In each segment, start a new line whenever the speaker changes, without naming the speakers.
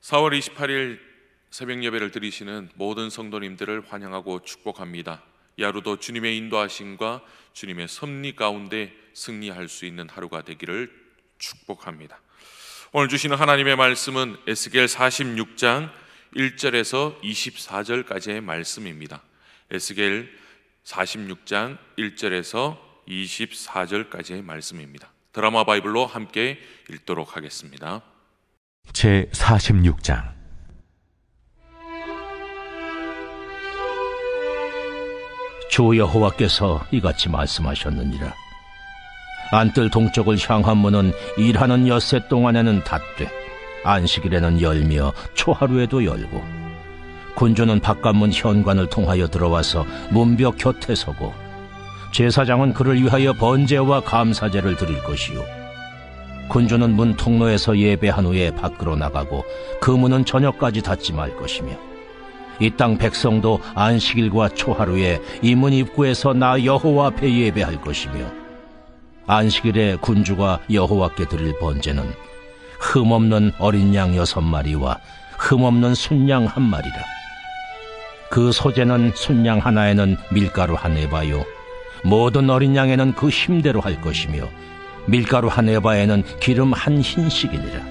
4월 28일 새벽 예배를 드리시는 모든 성도님들을 환영하고 축복합니다. 이 하루도 주님의 인도하심과 주님의 섭리 가운데 승리할 수 있는 하루가 되기를 축복합니다. 오늘 주시는 하나님의 말씀은 에스겔 46장 1절에서 24절까지의 말씀입니다. 에스겔 46장 1절에서 24절까지의 말씀입니다. 드라마 바이블로 함께 읽도록 하겠습니다.
제 46장.
주 여호와께서 이같이 말씀하셨느니라. 안뜰 동쪽을 향한 문은 일하는 엿새 동안에는 닫되 안식일에는 열며 초하루에도 열고, 군주는 바깥문 현관을 통하여 들어와서 문벽 곁에 서고, 제사장은 그를 위하여 번제와 감사제를 드릴 것이요, 군주는 문 통로에서 예배한 후에 밖으로 나가고 그 문은 저녁까지 닫지 말 것이며, 이 땅 백성도 안식일과 초하루에 이 문 입구에서 나 여호와 앞에 예배할 것이며, 안식일에 군주가 여호와께 드릴 번제는 흠없는 어린 양 6마리와 흠없는 순양 1마리라. 그 소재는 순양 하나에는 밀가루 1에바요, 모든 어린 양에는 그 힘대로 할 것이며, 밀가루 1에바에는 기름 1흰씩이니라.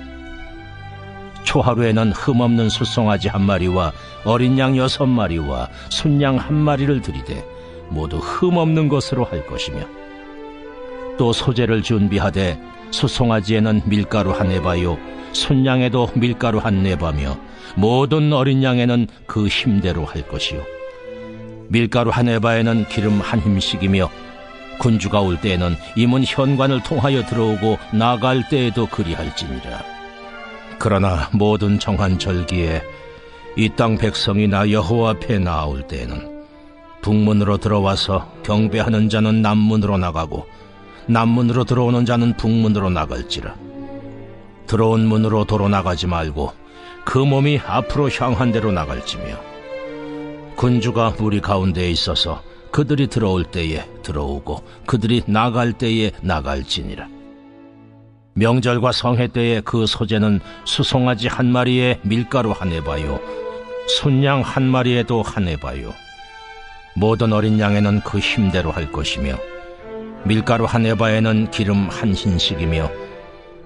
초하루에는 흠없는 숫송아지 1마리와 어린 양 6마리와 순양 1마리를 드리되 모두 흠없는 것으로 할 것이며, 또 소재를 준비하되 숫송아지에는 밀가루 1에바요, 순양에도 밀가루 1에바며 모든 어린 양에는 그 힘대로 할 것이요, 밀가루 1에바에는 기름 1힘씩이며, 군주가 올 때에는 이 문 현관을 통하여 들어오고 나갈 때에도 그리할지니라. 그러나 모든 정한 절기에 이 땅 백성이 나 여호와 앞에 나아올 때에는 북문으로 들어와서 경배하는 자는 남문으로 나가고 남문으로 들어오는 자는 북문으로 나갈지라. 들어온 문으로 도로 나가지 말고 그 몸이 앞으로 향한 대로 나갈지며, 군주가 무리 가운데에 있어서 그들이 들어올 때에 들어오고 그들이 나갈 때에 나갈지니라. 명절과 성회 때에 그 소재는 수송아지 1마리에 밀가루 1에바요, 순양 1마리에도 1에바요, 모든 어린 양에는 그 힘대로 할 것이며, 밀가루 1에바에는 기름 1흰씩이며,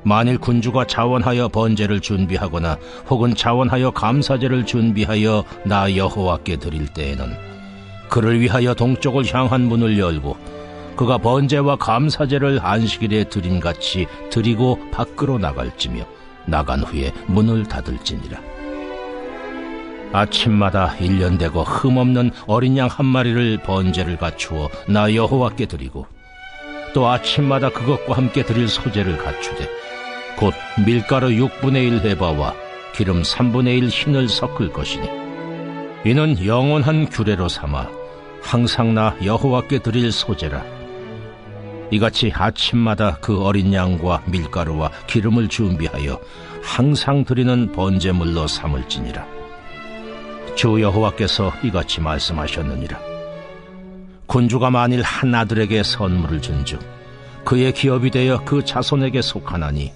만일 군주가 자원하여 번제를 준비하거나 혹은 자원하여 감사제를 준비하여 나 여호와께 드릴 때에는 그를 위하여 동쪽을 향한 문을 열고 그가 번제와 감사제를 안식일에 드림같이 드리고 밖으로 나갈지며, 나간 후에 문을 닫을지니라. 아침마다 1년 되고 흠없는 어린 양 1마리를 번제를 갖추어 나 여호와께 드리고, 또 아침마다 그것과 함께 드릴 소제를 갖추되 곧 밀가루 6분의 1 에바와 기름 3분의 1 흰을 섞을 것이니, 이는 영원한 규례로 삼아 항상 나 여호와께 드릴 소제라. 이같이 아침마다 그 어린 양과 밀가루와 기름을 준비하여 항상 드리는 번제물로 삼을지니라. 주 여호와께서 이같이 말씀하셨느니라. 군주가 만일 한 아들에게 선물을 준즉 그의 기업이 되어 그 자손에게 속하나니,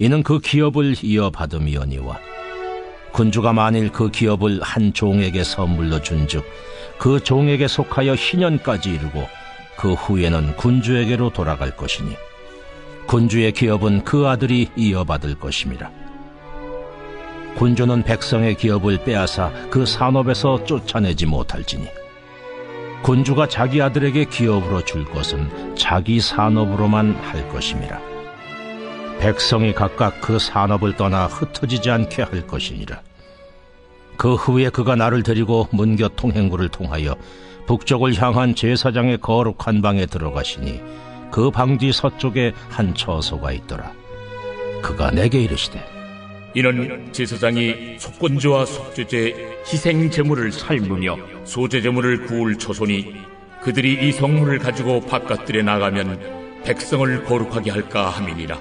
이는 그 기업을 이어받음이오니와, 군주가 만일 그 기업을 한 종에게 선물로 준즉 그 종에게 속하여 희년까지 이르고 그 후에는 군주에게로 돌아갈 것이니, 군주의 기업은 그 아들이 이어받을 것임이라. 군주는 백성의 기업을 빼앗아 그 산업에서 쫓아내지 못할지니, 군주가 자기 아들에게 기업으로 줄 것은 자기 산업으로만 할 것임이라. 백성이 각각 그 산업을 떠나 흩어지지 않게 할 것이니라. 그 후에 그가 나를 데리고 문곁 통행구를 통하여 북쪽을 향한 제사장의 거룩한 방에 들어가시니, 그 방 뒤 서쪽에 한 처소가 있더라. 그가 내게 이르시되,
이는 제사장이 속건제와 속죄제, 희생 제물을 삶으며 소제 제물을 구울 처소니, 그들이 이 성물을 가지고 바깥들에 나가면 백성을 거룩하게 할까 함이니라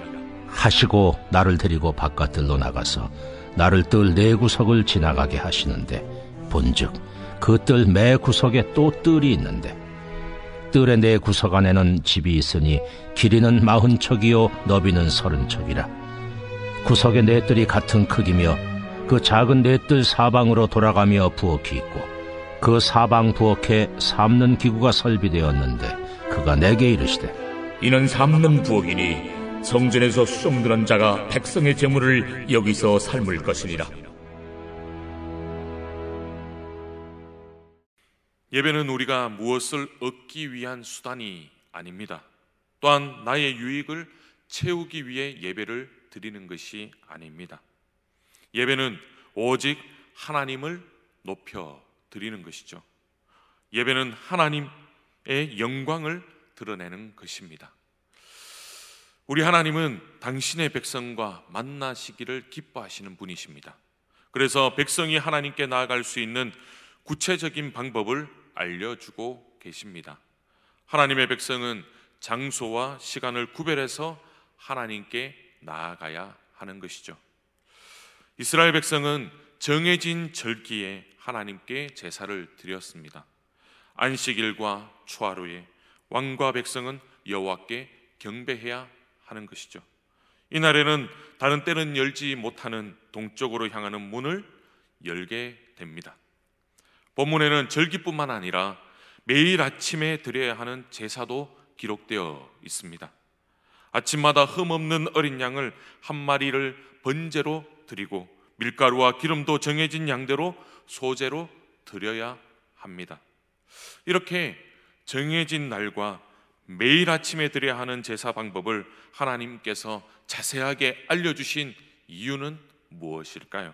하시고 나를 데리고 바깥들로 나가서 나를 뜰 4구석을 지나가게 하시는데, 본즉 그 뜰 매 구석에 또 뜰이 있는데, 뜰의 4구석 안에는 집이 있으니 길이는 40척이요 너비는 30척이라. 구석의 4뜰이 같은 크기며 그 작은 넷들 사방으로 돌아가며 부엌이 있고 그 사방 부엌에 삶는 기구가 설비되었는데 그가 내게 이르시되
이는 삶는 부엌이니 성전에서 수종드는 자가 백성의 재물을 여기서 삶을 것이니라.
예배는 우리가 무엇을 얻기 위한 수단이 아닙니다. 또한 나의 유익을 채우기 위해 예배를 드리는 것이 아닙니다. 예배는 오직 하나님을 높여 드리는 것이죠. 예배는 하나님의 영광을 드러내는 것입니다. 우리 하나님은 당신의 백성과 만나시기를 기뻐하시는 분이십니다. 그래서 백성이 하나님께 나아갈 수 있는 구체적인 방법을 알려주고 계십니다. 하나님의 백성은 장소와 시간을 구별해서 하나님께 나아가야 하는 것이죠. 이스라엘 백성은 정해진 절기에 하나님께 제사를 드렸습니다. 안식일과 초하루에 왕과 백성은 여호와께 경배해야 하는 것이죠. 이날에는 다른 때는 열지 못하는 동쪽으로 향하는 문을 열게 됩니다. 본문에는 절기뿐만 아니라 매일 아침에 드려야 하는 제사도 기록되어 있습니다. 아침마다 흠없는 어린 양을 한 마리를 번제로 드리고 밀가루와 기름도 정해진 양대로 소제로 드려야 합니다. 이렇게 정해진 날과 매일 아침에 드려야 하는 제사 방법을 하나님께서 자세하게 알려주신 이유는 무엇일까요?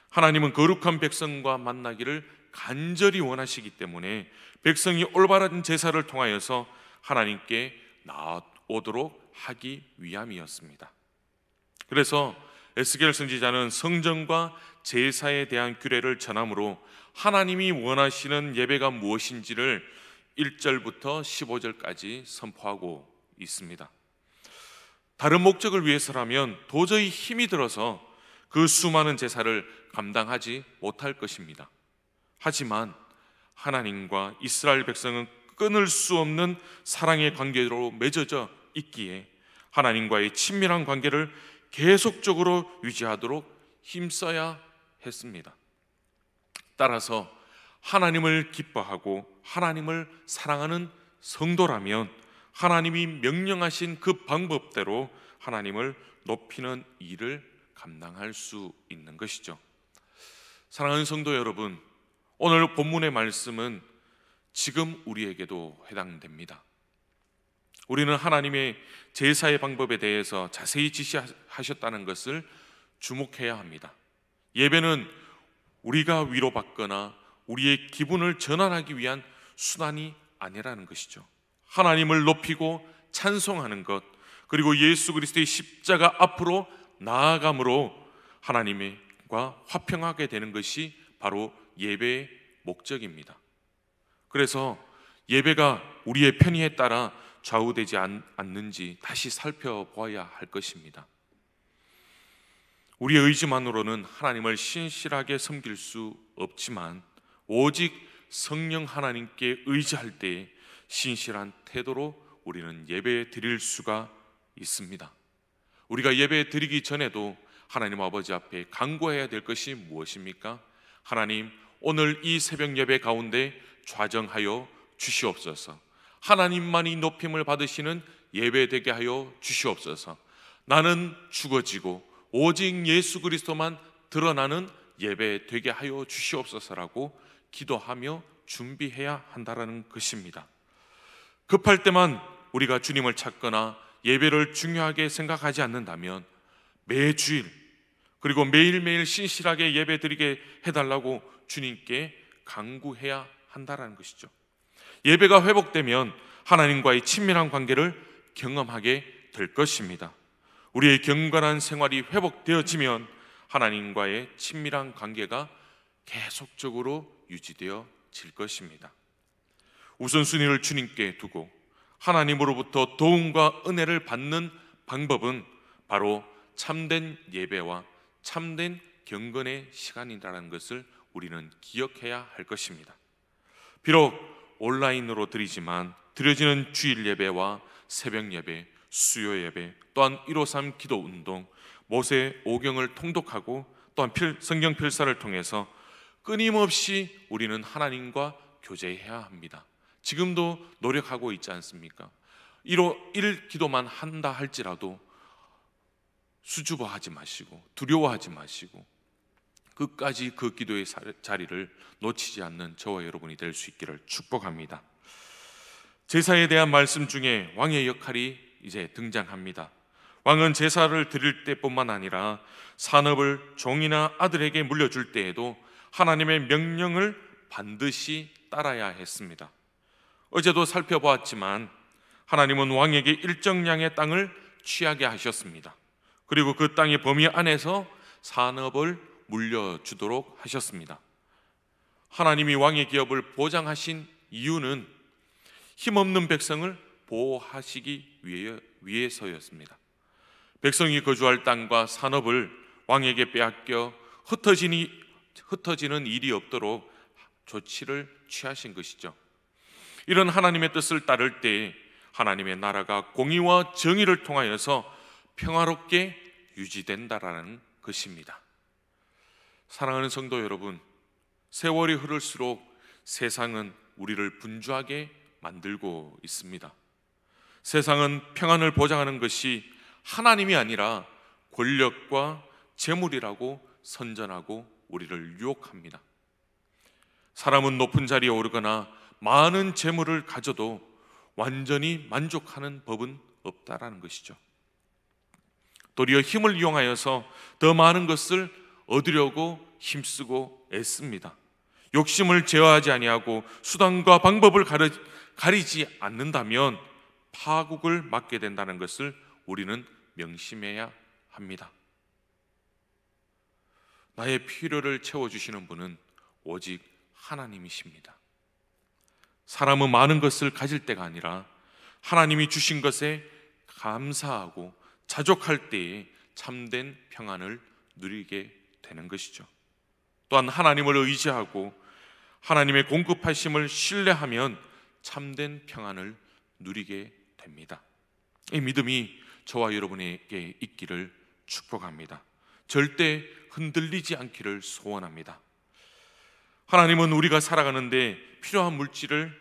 하나님은 거룩한 백성과 만나기를 간절히 원하시기 때문에 백성이 올바른 제사를 통하여서 하나님께 나아오도록 하기 위함이었습니다. 그래서 에스겔 선지자는 성전과 제사에 대한 규례를 전함으로 하나님이 원하시는 예배가 무엇인지를 1절부터 15절까지 선포하고 있습니다. 다른 목적을 위해서라면 도저히 힘이 들어서 그 수많은 제사를 감당하지 못할 것입니다. 하지만 하나님과 이스라엘 백성은 끊을 수 없는 사랑의 관계로 맺어져 있기에 하나님과의 친밀한 관계를 계속적으로 유지하도록 힘써야 했습니다. 따라서 하나님을 기뻐하고 하나님을 사랑하는 성도라면 하나님이 명령하신 그 방법대로 하나님을 높이는 일을 감당할 수 있는 것이죠. 사랑하는 성도 여러분, 오늘 본문의 말씀은 지금 우리에게도 해당됩니다. 우리는 하나님의 제사의 방법에 대해서 자세히 지시하셨다는 것을 주목해야 합니다. 예배는 우리가 위로받거나 우리의 기분을 전환하기 위한 수단이 아니라는 것이죠. 하나님을 높이고 찬송하는 것, 그리고 예수 그리스도의 십자가 앞으로 나아감으로 하나님과 화평하게 되는 것이 바로 예배의 목적입니다. 그래서 예배가 우리의 편의에 따라 좌우되지 않는지 다시 살펴보아야 할 것입니다. 우리의 의지만으로는 하나님을 신실하게 섬길 수 없지만 오직 성령 하나님께 의지할 때에 신실한 태도로 우리는 예배 드릴 수가 있습니다. 우리가 예배 드리기 전에도 하나님 아버지 앞에 간구해야 될 것이 무엇입니까? 하나님, 오늘 이 새벽 예배 가운데 좌정하여 주시옵소서. 하나님만이 높임을 받으시는 예배 되게 하여 주시옵소서. 나는 죽어지고 오직 예수 그리스도만 드러나는 예배 되게 하여 주시옵소서라고 기도하며 준비해야 한다는 것입니다. 급할 때만 우리가 주님을 찾거나 예배를 중요하게 생각하지 않는다면 매주일 그리고 매일매일 신실하게 예배 드리게 해달라고 주님께 간구해야 한다는 것이죠. 예배가 회복되면 하나님과의 친밀한 관계를 경험하게 될 것입니다. 우리의 경건한 생활이 회복되어지면 하나님과의 친밀한 관계가 계속적으로 유지되어질 것입니다. 우선순위를 주님께 두고 하나님으로부터 도움과 은혜를 받는 방법은 바로 참된 예배와 참된 경건의 시간이라는 것을 우리는 기억해야 할 것입니다. 비록 온라인으로 드리지만 드려지는 주일 예배와 새벽 예배, 수요 예배, 또한 153 기도 운동, 모세 오경을 통독하고 또한 성경 필사를 통해서 끊임없이 우리는 하나님과 교제해야 합니다. 지금도 노력하고 있지 않습니까? 1 기도만 한다 할지라도 수줍어하지 마시고 두려워하지 마시고 끝까지 그 기도의 자리를 놓치지 않는 저와 여러분이 될 수 있기를 축복합니다. 제사에 대한 말씀 중에 왕의 역할이 이제 등장합니다. 왕은 제사를 드릴 때뿐만 아니라 산업을 종이나 아들에게 물려줄 때에도 하나님의 명령을 반드시 따라야 했습니다. 어제도 살펴보았지만 하나님은 왕에게 일정량의 땅을 취하게 하셨습니다. 그리고 그 땅의 범위 안에서 산업을 물려주도록 하셨습니다. 하나님이 왕의 기업을 보장하신 이유는 힘없는 백성을 보호하시기 위해서였습니다. 백성이 거주할 땅과 산업을 왕에게 빼앗겨 흩어지는 일이 없도록 조치를 취하신 것이죠. 이런 하나님의 뜻을 따를 때 하나님의 나라가 공의와 정의를 통하여서 평화롭게 유지된다라는 것입니다. 사랑하는 성도 여러분, 세월이 흐를수록 세상은 우리를 분주하게 만들고 있습니다. 세상은 평안을 보장하는 것이 하나님이 아니라 권력과 재물이라고 선전하고 우리를 유혹합니다. 사람은 높은 자리에 오르거나 많은 재물을 가져도 완전히 만족하는 법은 없다라는 것이죠. 도리어 힘을 이용하여서 더 많은 것을 얻으려고 힘쓰고 애씁니다. 욕심을 제어하지 아니하고 수단과 방법을 가리지 않는다면 파국을 맞게 된다는 것을 우리는 명심해야 합니다. 나의 필요를 채워주시는 분은 오직 하나님이십니다. 사람은 많은 것을 가질 때가 아니라 하나님이 주신 것에 감사하고 자족할 때에 참된 평안을 누리게 되는 것이죠. 또한 하나님을 의지하고 하나님의 공급하심을 신뢰하면 참된 평안을 누리게 됩니다. 이 믿음이 저와 여러분에게 있기를 축복합니다. 절대 흔들리지 않기를 소원합니다. 하나님은 우리가 살아가는데 필요한 물질을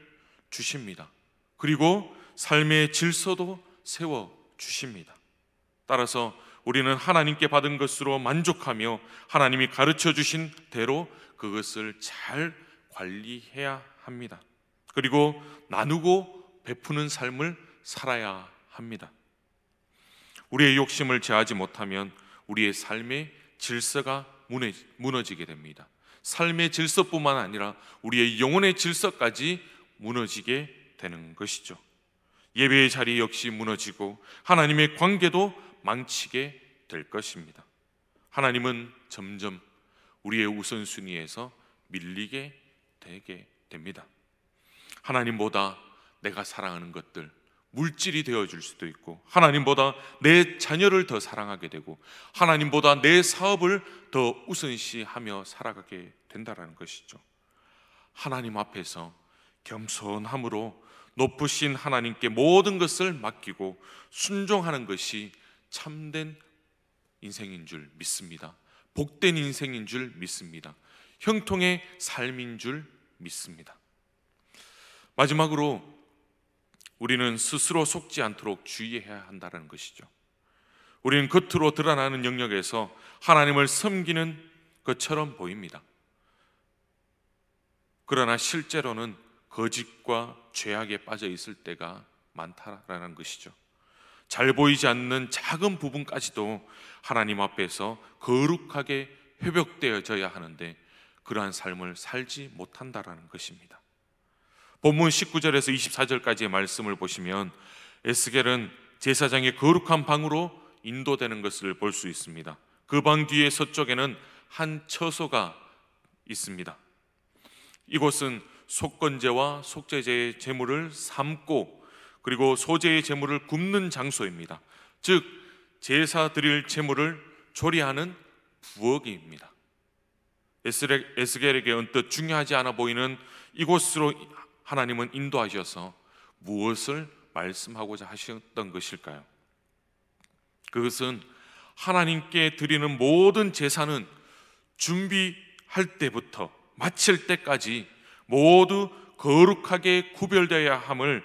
주십니다. 그리고 삶의 질서도 세워주십니다. 따라서 우리는 하나님께 받은 것으로 만족하며 하나님이 가르쳐 주신 대로 그것을 잘 관리해야 합니다. 그리고 나누고 베푸는 삶을 살아야 합니다. 우리의 욕심을 제하지 못하면 우리의 삶의 질서가 무너지게 됩니다. 삶의 질서뿐만 아니라 우리의 영혼의 질서까지 무너지게 되는 것이죠. 예배의 자리 역시 무너지고 하나님의 관계도 망치게 될 것입니다. 하나님은 점점 우리의 우선순위에서 밀리게 되게 됩니다. 하나님보다 내가 사랑하는 것들, 물질이 되어줄 수도 있고, 하나님보다 내 자녀를 더 사랑하게 되고, 하나님보다 내 사업을 더 우선시하며 살아가게 된다는 것이죠. 하나님 앞에서 겸손함으로 높으신 하나님께 모든 것을 맡기고 순종하는 것이 참된 인생인 줄 믿습니다. 복된 인생인 줄 믿습니다. 형통의 삶인 줄 믿습니다. 마지막으로 우리는 스스로 속지 않도록 주의해야 한다는 것이죠. 우리는 겉으로 드러나는 영역에서 하나님을 섬기는 것처럼 보입니다. 그러나 실제로는 거짓과 죄악에 빠져 있을 때가 많다라는 것이죠. 잘 보이지 않는 작은 부분까지도 하나님 앞에서 거룩하게 회복되어져야 하는데 그러한 삶을 살지 못한다라는 것입니다. 본문 19절에서 24절까지의 말씀을 보시면 에스겔은 제사장의 거룩한 방으로 인도되는 것을 볼 수 있습니다. 그 방 뒤에 서쪽에는 한 처소가 있습니다. 이곳은 속건제와 속죄제의 제물을 삶고 그리고 소제의 제물을 굽는 장소입니다. 즉 제사 드릴 제물을 조리하는 부엌입니다. 에스겔에게 언뜻 중요하지 않아 보이는 이곳으로 하나님은 인도하셔서 무엇을 말씀하고자 하셨던 것일까요? 그것은 하나님께 드리는 모든 제사는 준비할 때부터 마칠 때까지 모두 거룩하게 구별되어야 함을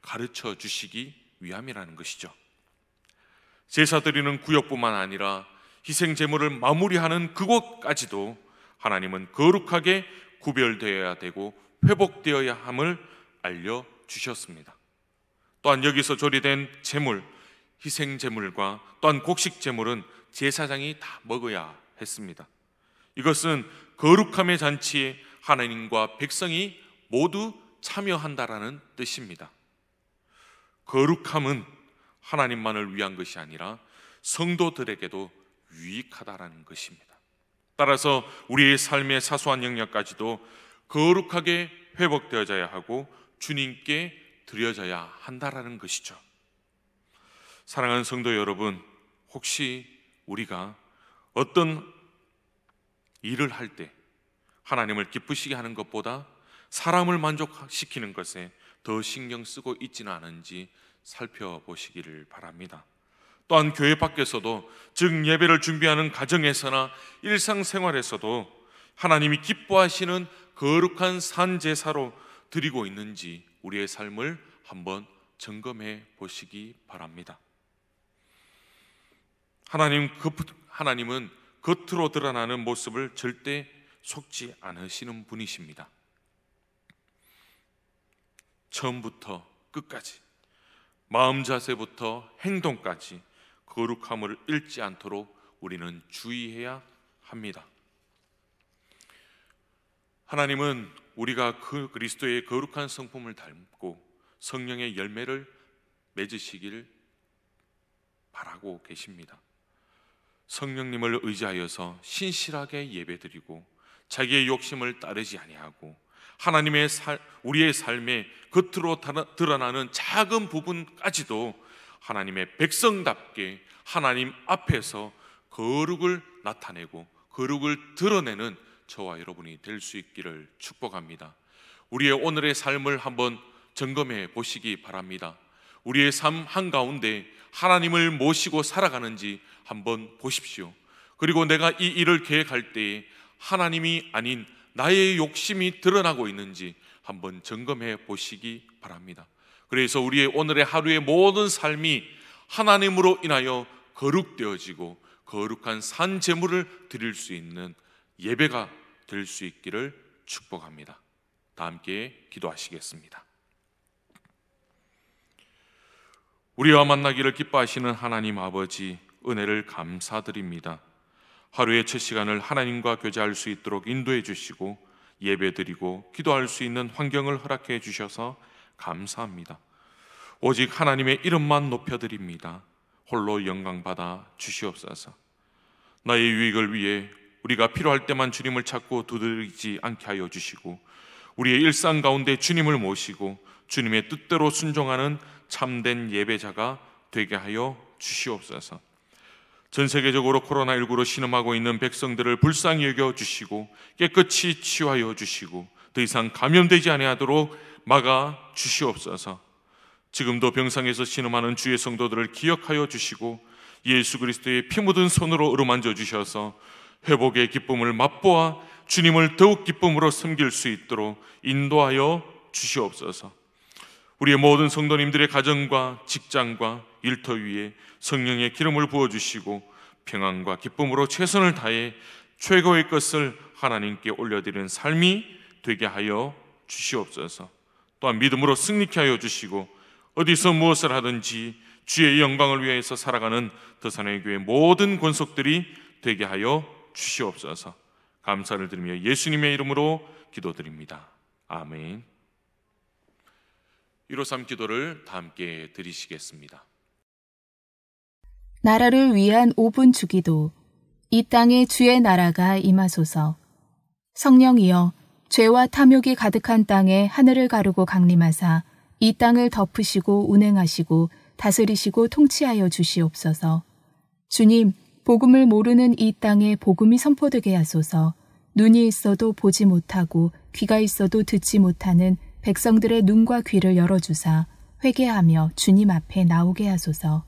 가르쳐 주시기 위함이라는 것이죠. 제사 드리는 구역뿐만 아니라 희생 제물을 마무리하는 그곳까지도 하나님은 거룩하게 구별되어야 되고 회복되어야 함을 알려주셨습니다. 또한 여기서 조리된 제물, 희생 제물과 또한 곡식 제물은 제사장이 다 먹어야 했습니다. 이것은 거룩함의 잔치에 하나님과 백성이 모두 참여한다라는 뜻입니다. 거룩함은 하나님만을 위한 것이 아니라 성도들에게도 유익하다라는 것입니다. 따라서 우리의 삶의 사소한 영역까지도 거룩하게 회복되어져야 하고 주님께 드려져야 한다라는 것이죠. 사랑하는 성도 여러분, 혹시 우리가 어떤 일을 할 때 하나님을 기쁘시게 하는 것보다 사람을 만족시키는 것에 더 신경 쓰고 있지는 않은지 살펴보시기를 바랍니다. 또한 교회 밖에서도, 즉 예배를 준비하는 가정에서나 일상생활에서도 하나님이 기뻐하시는 거룩한 산제사로 드리고 있는지 우리의 삶을 한번 점검해 보시기 바랍니다. 하나님은 겉으로 드러나는 모습을 절대 속지 않으시는 분이십니다. 처음부터 끝까지, 마음 자세부터 행동까지 거룩함을 잃지 않도록 우리는 주의해야 합니다. 하나님은 우리가 그 그리스도의 거룩한 성품을 닮고 성령의 열매를 맺으시길 바라고 계십니다. 성령님을 의지하여서 신실하게 예배드리고 자기의 욕심을 따르지 아니하고 하나님의 우리의 삶에 겉으로 드러나는 작은 부분까지도 하나님의 백성답게 하나님 앞에서 거룩을 나타내고 거룩을 드러내는 저와 여러분이 될 수 있기를 축복합니다. 우리의 오늘의 삶을 한번 점검해 보시기 바랍니다. 우리의 삶 한가운데 하나님을 모시고 살아가는지 한번 보십시오. 그리고 내가 이 일을 계획할 때에 하나님이 아닌 나의 욕심이 드러나고 있는지 한번 점검해 보시기 바랍니다. 그래서 우리의 오늘의 하루의 모든 삶이 하나님으로 인하여 거룩되어지고 거룩한 산 제물을 드릴 수 있는 예배가 될 수 있기를 축복합니다. 다 함께 기도하시겠습니다. 우리와 만나기를 기뻐하시는 하나님 아버지, 은혜를 감사드립니다. 하루의 첫 시간을 하나님과 교제할 수 있도록 인도해 주시고 예배드리고 기도할 수 있는 환경을 허락해 주셔서 감사합니다. 오직 하나님의 이름만 높여드립니다. 홀로 영광받아 주시옵소서. 나의 유익을 위해 우리가 필요할 때만 주님을 찾고 두드리지 않게 하여 주시고 우리의 일상 가운데 주님을 모시고 주님의 뜻대로 순종하는 참된 예배자가 되게 하여 주시옵소서. 전 세계적으로 코로나19로 신음하고 있는 백성들을 불쌍히 여겨 주시고 깨끗이 치유하여 주시고 더 이상 감염되지 아니하도록 막아 주시옵소서. 지금도 병상에서 신음하는 주의 성도들을 기억하여 주시고 예수 그리스도의 피 묻은 손으로 어루만져 주셔서 회복의 기쁨을 맛보아 주님을 더욱 기쁨으로 섬길 수 있도록 인도하여 주시옵소서. 우리의 모든 성도님들의 가정과 직장과 일터 위에 성령의 기름을 부어주시고 평안과 기쁨으로 최선을 다해 최고의 것을 하나님께 올려드리는 삶이 되게 하여 주시옵소서. 또한 믿음으로 승리케 하여 주시고 어디서 무엇을 하든지 주의 영광을 위해서 살아가는 더산의 교회 모든 권속들이 되게 하여 주시옵소서. 감사를 드리며 예수님의 이름으로 기도드립니다. 아멘. 153 기도를 다 함께 드리시겠습니다.
나라를 위한 5분 주기도. 이 땅에 주의 나라가 임하소서. 성령이여, 죄와 탐욕이 가득한 땅에 하늘을 가르고 강림하사 이 땅을 덮으시고 운행하시고 다스리시고 통치하여 주시옵소서. 주님, 복음을 모르는 이 땅에 복음이 선포되게 하소서. 눈이 있어도 보지 못하고 귀가 있어도 듣지 못하는 백성들의 눈과 귀를 열어주사 회개하며 주님 앞에 나오게 하소서.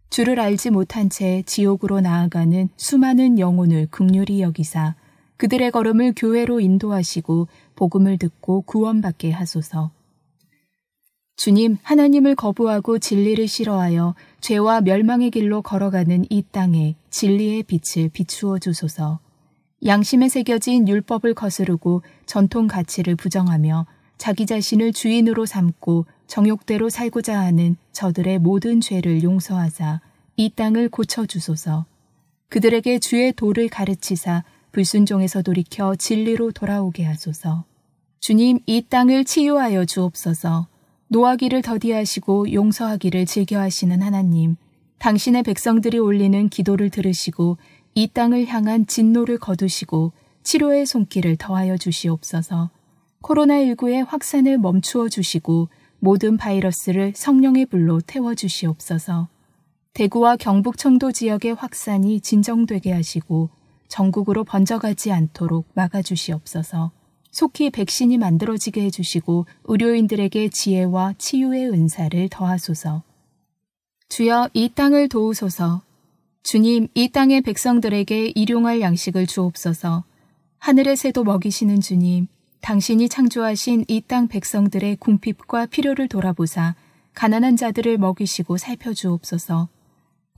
주를 알지 못한 채 지옥으로 나아가는 수많은 영혼을 긍휼히 여기사 그들의 걸음을 교회로 인도하시고 복음을 듣고 구원받게 하소서. 주님, 하나님을 거부하고 진리를 싫어하여 죄와 멸망의 길로 걸어가는 이 땅에 진리의 빛을 비추어 주소서. 양심에 새겨진 율법을 거스르고 전통 가치를 부정하며 자기 자신을 주인으로 삼고 정욕대로 살고자 하는 저들의 모든 죄를 용서하사 이 땅을 고쳐주소서. 그들에게 주의 도를 가르치사 불순종에서 돌이켜 진리로 돌아오게 하소서. 주님, 이 땅을 치유하여 주옵소서. 노하기를 더디하시고 용서하기를 즐겨하시는 하나님, 당신의 백성들이 올리는 기도를 들으시고 이 땅을 향한 진노를 거두시고 치료의 손길을 더하여 주시옵소서. 코로나19의 확산을 멈추어 주시고 모든 바이러스를 성령의 불로 태워 주시옵소서. 대구와 경북 청도 지역의 확산이 진정되게 하시고 전국으로 번져가지 않도록 막아주시옵소서. 속히 백신이 만들어지게 해주시고 의료인들에게 지혜와 치유의 은사를 더하소서. 주여, 이 땅을 도우소서. 주님, 이 땅의 백성들에게 일용할 양식을 주옵소서. 하늘의 새도 먹이시는 주님, 당신이 창조하신 이 땅 백성들의 궁핍과 필요를 돌아보사 가난한 자들을 먹이시고 살펴주옵소서.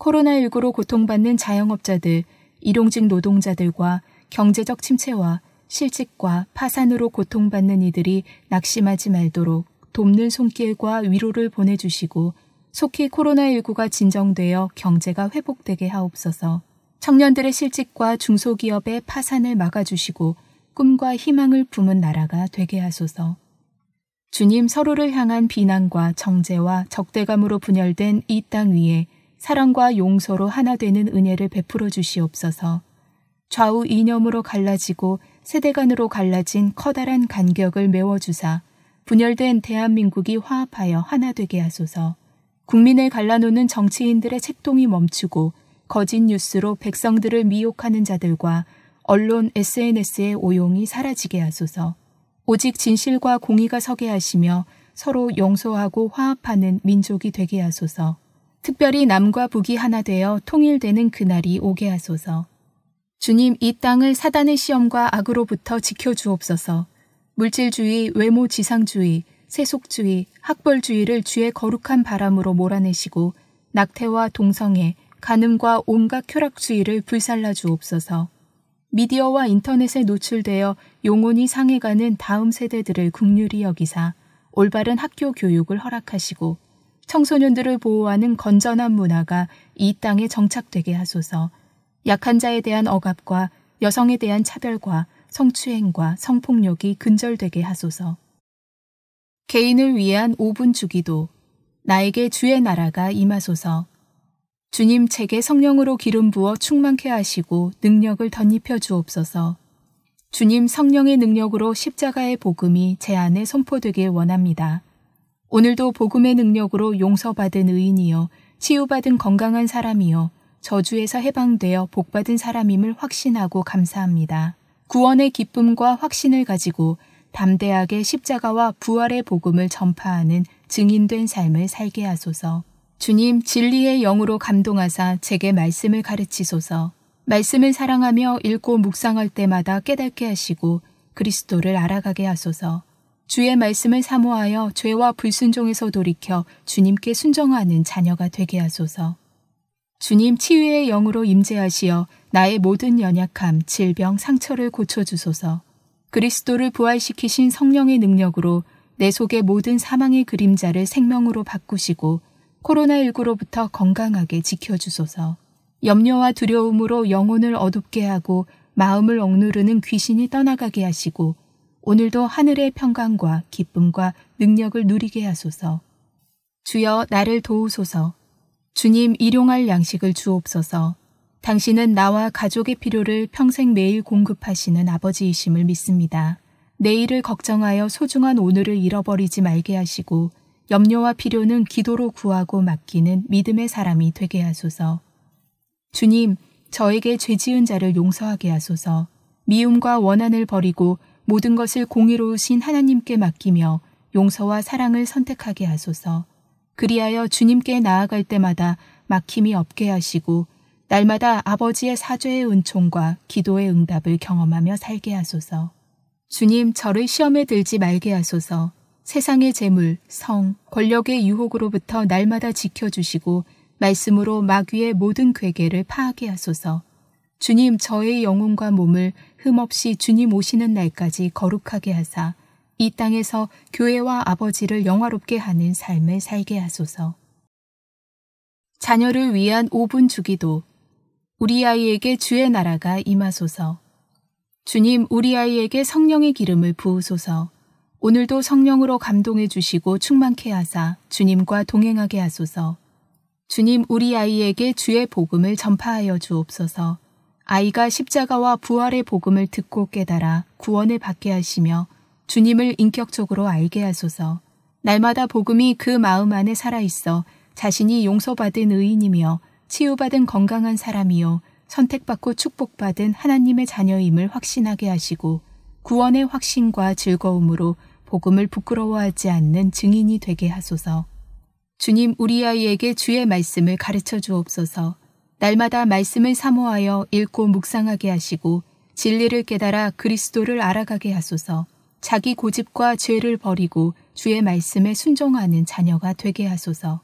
코로나19로 고통받는 자영업자들, 일용직 노동자들과 경제적 침체와 실직과 파산으로 고통받는 이들이 낙심하지 말도록 돕는 손길과 위로를 보내주시고 속히 코로나19가 진정되어 경제가 회복되게 하옵소서. 청년들의 실직과 중소기업의 파산을 막아주시고 꿈과 희망을 품은 나라가 되게 하소서. 주님, 서로를 향한 비난과 정죄와 적대감으로 분열된 이 땅 위에 사랑과 용서로 하나 되는 은혜를 베풀어 주시옵소서. 좌우 이념으로 갈라지고 세대 간으로 갈라진 커다란 간격을 메워주사 분열된 대한민국이 화합하여 하나 되게 하소서. 국민을 갈라놓는 정치인들의 책동이 멈추고 거짓 뉴스로 백성들을 미혹하는 자들과 언론, SNS의 오용이 사라지게 하소서. 오직 진실과 공의가 서게 하시며 서로 용서하고 화합하는 민족이 되게 하소서. 특별히 남과 북이 하나 되어 통일되는 그날이 오게 하소서. 주님, 이 땅을 사단의 시험과 악으로부터 지켜주옵소서. 물질주의, 외모지상주의, 세속주의, 학벌주의를 주의 거룩한 바람으로 몰아내시고 낙태와 동성애, 간음과 온갖 쾌락주의를 불살라 주옵소서. 미디어와 인터넷에 노출되어 영혼이 상해가는 다음 세대들을 긍휼히 여기사 올바른 학교 교육을 허락하시고 청소년들을 보호하는 건전한 문화가 이 땅에 정착되게 하소서. 약한 자에 대한 억압과 여성에 대한 차별과 성추행과 성폭력이 근절되게 하소서. 개인을 위한 5분 주기도. 나에게 주의 나라가 임하소서. 주님, 제게 성령으로 기름 부어 충만케 하시고 능력을 덧입혀 주옵소서. 주님, 성령의 능력으로 십자가의 복음이 제 안에 선포되길 원합니다. 오늘도 복음의 능력으로 용서받은 의인이요, 치유받은 건강한 사람이요, 저주에서 해방되어 복받은 사람임을 확신하고 감사합니다. 구원의 기쁨과 확신을 가지고 담대하게 십자가와 부활의 복음을 전파하는 증인된 삶을 살게 하소서. 주님, 진리의 영으로 감동하사 제게 말씀을 가르치소서. 말씀을 사랑하며 읽고 묵상할 때마다 깨닫게 하시고 그리스도를 알아가게 하소서. 주의 말씀을 사모하여 죄와 불순종에서 돌이켜 주님께 순종하는 자녀가 되게 하소서. 주님, 치유의 영으로 임재하시어 나의 모든 연약함, 질병, 상처를 고쳐주소서. 그리스도를 부활시키신 성령의 능력으로 내 속의 모든 사망의 그림자를 생명으로 바꾸시고 코로나19로부터 건강하게 지켜주소서. 염려와 두려움으로 영혼을 어둡게 하고 마음을 억누르는 귀신이 떠나가게 하시고 오늘도 하늘의 평강과 기쁨과 능력을 누리게 하소서. 주여, 나를 도우소서. 주님, 일용할 양식을 주옵소서. 당신은 나와 가족의 필요를 평생 매일 공급하시는 아버지이심을 믿습니다. 내일을 걱정하여 소중한 오늘을 잃어버리지 말게 하시고 염려와 필요는 기도로 구하고 맡기는 믿음의 사람이 되게 하소서. 주님, 저에게 죄 지은 자를 용서하게 하소서. 미움과 원한을 버리고 모든 것을 공의로우신 하나님께 맡기며 용서와 사랑을 선택하게 하소서. 그리하여 주님께 나아갈 때마다 막힘이 없게 하시고 날마다 아버지의 사죄의 은총과 기도의 응답을 경험하며 살게 하소서. 주님, 저를 시험에 들지 말게 하소서. 세상의 재물, 성, 권력의 유혹으로부터 날마다 지켜주시고 말씀으로 마귀의 모든 괴계를 파하게 하소서. 주님, 저의 영혼과 몸을 흠없이 주님 오시는 날까지 거룩하게 하사 이 땅에서 교회와 아버지를 영화롭게 하는 삶을 살게 하소서. 자녀를 위한 5분 주기도. 우리 아이에게 주의 나라가 임하소서. 주님, 우리 아이에게 성령의 기름을 부으소서. 오늘도 성령으로 감동해 주시고 충만케 하사 주님과 동행하게 하소서. 주님, 우리 아이에게 주의 복음을 전파하여 주옵소서. 아이가 십자가와 부활의 복음을 듣고 깨달아 구원을 받게 하시며 주님을 인격적으로 알게 하소서. 날마다 복음이 그 마음 안에 살아있어 자신이 용서받은 의인이며 치유받은 건강한 사람이요 선택받고 축복받은 하나님의 자녀임을 확신하게 하시고 구원의 확신과 즐거움으로 복음을 부끄러워하지 않는 증인이 되게 하소서. 주님, 우리 아이에게 주의 말씀을 가르쳐 주옵소서. 날마다 말씀을 사모하여 읽고 묵상하게 하시고 진리를 깨달아 그리스도를 알아가게 하소서. 자기 고집과 죄를 버리고 주의 말씀에 순종하는 자녀가 되게 하소서.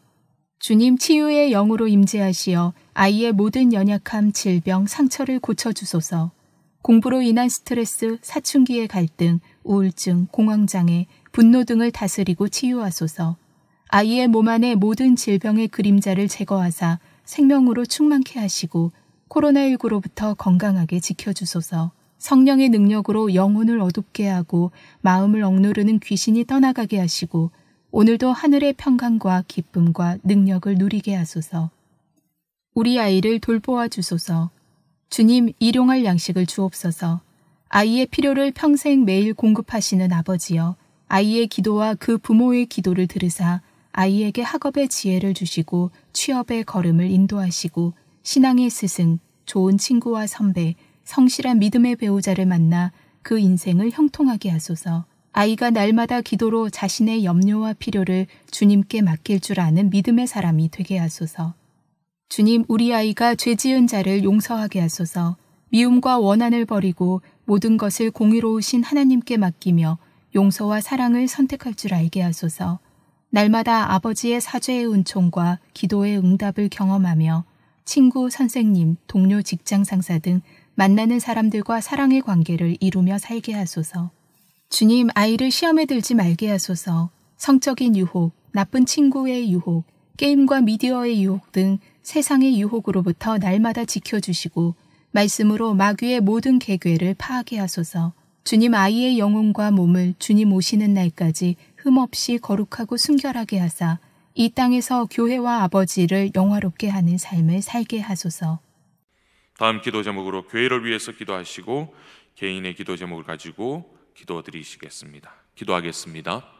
주님, 치유의 영으로 임재하시어 아이의 모든 연약함, 질병, 상처를 고쳐주소서. 공부로 인한 스트레스, 사춘기의 갈등, 우울증, 공황장애, 분노 등을 다스리고 치유하소서. 아이의 몸 안의 모든 질병의 그림자를 제거하사 생명으로 충만케 하시고 코로나19로부터 건강하게 지켜주소서. 성령의 능력으로 영혼을 어둡게 하고 마음을 억누르는 귀신이 떠나가게 하시고 오늘도 하늘의 평강과 기쁨과 능력을 누리게 하소서. 우리 아이를 돌보아 주소서. 주님, 일용할 양식을 주옵소서. 아이의 필요를 평생 매일 공급하시는 아버지여, 아이의 기도와 그 부모의 기도를 들으사 아이에게 학업의 지혜를 주시고 취업의 걸음을 인도하시고 신앙의 스승, 좋은 친구와 선배, 성실한 믿음의 배우자를 만나 그 인생을 형통하게 하소서. 아이가 날마다 기도로 자신의 염려와 필요를 주님께 맡길 줄 아는 믿음의 사람이 되게 하소서. 주님, 우리 아이가 죄 지은 자를 용서하게 하소서. 미움과 원한을 버리고 모든 것을 공의로우신 하나님께 맡기며 용서와 사랑을 선택할 줄 알게 하소서. 날마다 아버지의 사죄의 은총과 기도의 응답을 경험하며 친구, 선생님, 동료, 직장 상사 등 만나는 사람들과 사랑의 관계를 이루며 살게 하소서. 주님, 아이를 시험에 들지 말게 하소서. 성적인 유혹, 나쁜 친구의 유혹, 게임과 미디어의 유혹 등 세상의 유혹으로부터 날마다 지켜주시고 말씀으로 마귀의 모든 계궤를 파하게 하소서. 주님, 아이의 영혼과 몸을 주님 오시는 날까지 흠없이 거룩하고 순결하게 하사 이 땅에서 교회와 아버지를 영화롭게 하는 삶을 살게 하소서.
다음 기도 제목으로 교회를 위해서 기도하시고 개인의 기도 제목을 가지고 기도드리시겠습니다. 기도하겠습니다.